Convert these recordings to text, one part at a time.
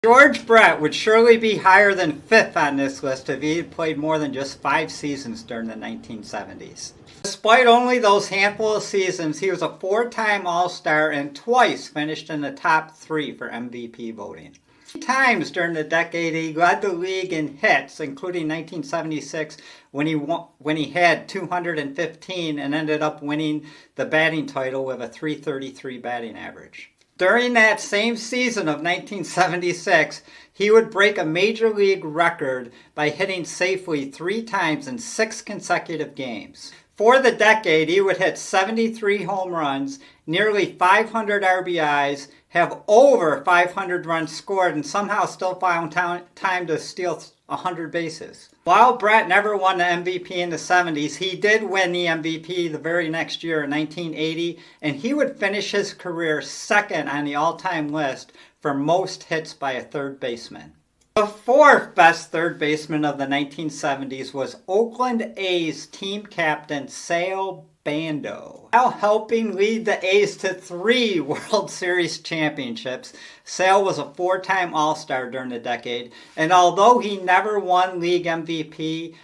George Brett would surely be higher than 5th on this list if he had played more than just 5 seasons during the 1970s. Despite only those handful of seasons, he was a 4-time All-Star and twice finished in the top 3 for MVP voting. 3 times during the decade he led the league in hits, including 1976 when he had 215 and ended up winning the batting title with a .333 batting average. During that same season of 1976, he would break a major league record by hitting safely 3 times in 6 consecutive games. For the decade, he would hit 73 home runs, nearly 500 RBIs, have over 500 runs scored, and somehow still found time to steal 100 bases. While Brett never won the MVP in the 70s, he did win the MVP the very next year in 1980, and he would finish his career second on the all-time list for most hits by a third baseman. The 4th best third baseman of the 1970s was Oakland A's team captain Sal Bando. While helping lead the A's to 3 World Series championships, Sal was a 4-time All-Star during the decade, and although he never won league MVP,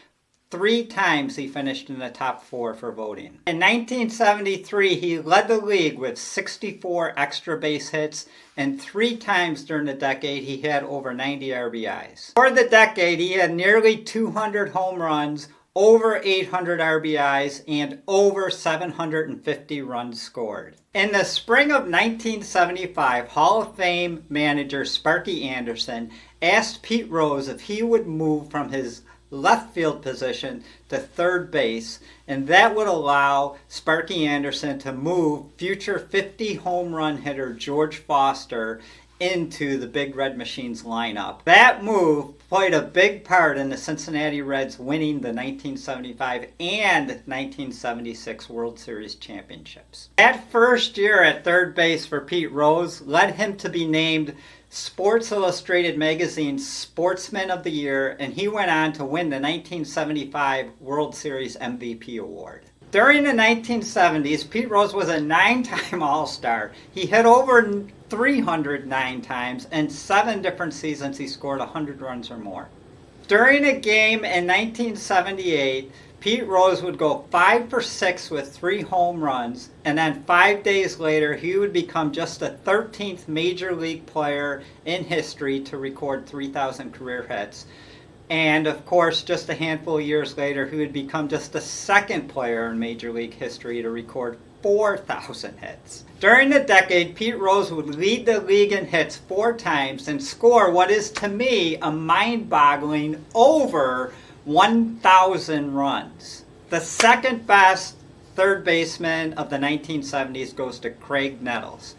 3 times he finished in the top 4 for voting. In 1973, he led the league with 64 extra base hits, and 3 times during the decade he had over 90 RBIs. For the decade, he had nearly 200 home runs, over 800 RBIs, and over 750 runs scored. In the spring of 1975, Hall of Fame manager Sparky Anderson asked Pete Rose if he would move from his left field position to third base, and that would allow Sparky Anderson to move future 50 home run hitter George Foster into the Big Red Machine's lineup. That move played a big part in the Cincinnati Reds winning the 1975 and 1976 World Series championships. That first year at third base for Pete Rose led him to be named Sports Illustrated Magazine's Sportsman of the Year, and he went on to win the 1975 World Series MVP award. During the 1970s, Pete Rose was a 9-time All-Star. He hit over 309 times, and 7 different seasons he scored 100 runs or more. During a game in 1978, Pete Rose would go 5 for 6 with 3 home runs, and then 5 days later he would become just the 13th major league player in history to record 3,000 career hits. And of course, just a handful of years later, he would become just the 2nd player in Major League history to record 4,000 hits. During the decade, Pete Rose would lead the league in hits 4 times and score what is to me a mind-boggling over 1,000 runs. The 2nd best third baseman of the 1970s goes to Graig Nettels.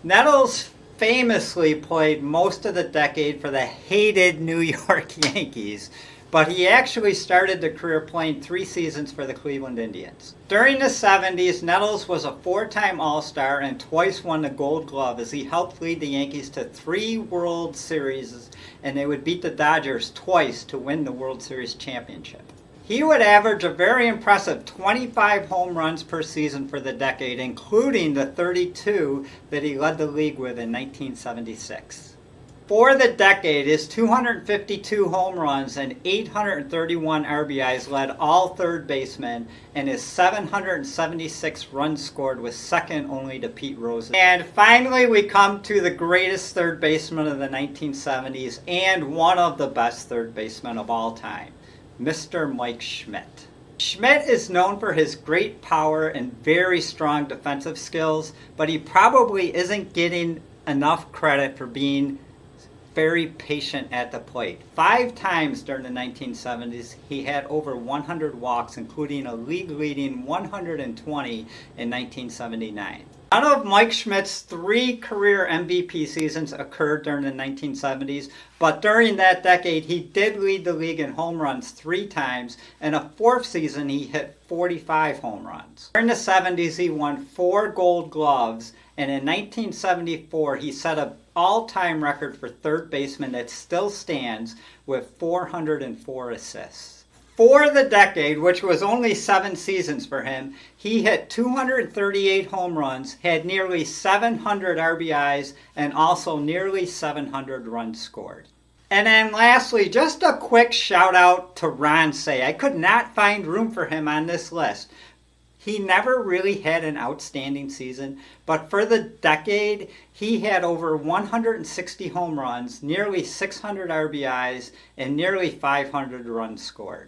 Nettels famously played most of the decade for the hated New York Yankees, but he actually started the career playing 3 seasons for the Cleveland Indians. During the 70s, Nettles was a 4-time All-Star and twice won the Gold Glove as he helped lead the Yankees to 3 World Series, and they would beat the Dodgers twice to win the World Series championship. He would average a very impressive 25 home runs per season for the decade, including the 32 that he led the league with in 1976. For the decade, his 252 home runs and 831 RBIs led all third basemen, and his 776 runs scored was second only to Pete Rose. And finally, we come to the greatest third baseman of the 1970s and one of the best third basemen of all time, Mr. Mike Schmidt. Schmidt is known for his great power and very strong defensive skills, but he probably isn't getting enough credit for being very patient at the plate. 5 times during the 1970s, he had over 100 walks, including a league-leading 120 in 1979. None of Mike Schmidt's 3 career MVP seasons occurred during the 1970s, but during that decade he did lead the league in home runs 3 times, and a 4th season he hit 45 home runs. During the 70s he won 4 Gold Gloves, and in 1974 he set an all-time record for third baseman that still stands with 404 assists. For the decade, which was only 7 seasons for him, he hit 238 home runs, had nearly 700 RBIs, and also nearly 700 runs scored. And then lastly, just a quick shout out to Ron Cey. I could not find room for him on this list. He never really had an outstanding season, but for the decade, he had over 160 home runs, nearly 600 RBIs, and nearly 500 runs scored.